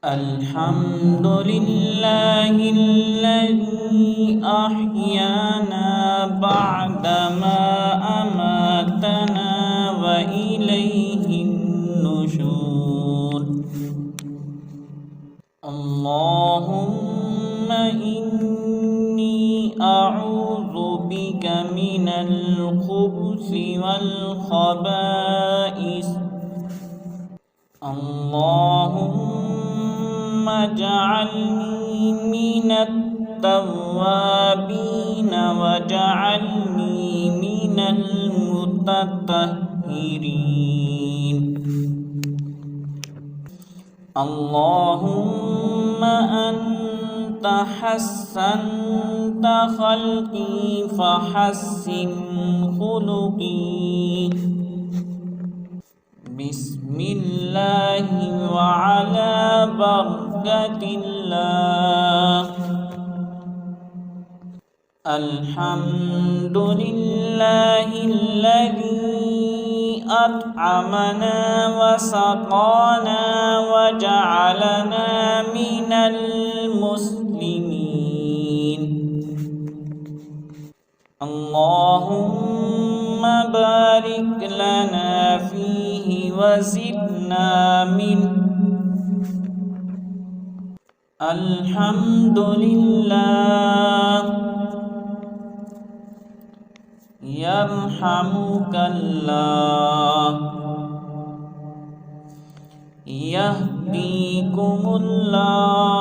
الحمد لله الذي أحيانا بعدما أماتنا وإليه النشور. اللهم إني أعوذ بك من الخبث والخبائث. اللهم اجعلني من التوابين واجعلني من المتطهرين. اللهم أنت حسنت خلقي فحسن خلقي. بسم الله وعلى بركة الله. الحمد لله الذي أطعمنا وسقانا وجعلنا من المسلمين. اللهم بارك لنا فيه وزدنا منه. الحمد لله. يرحمك الله. يهديكم الله.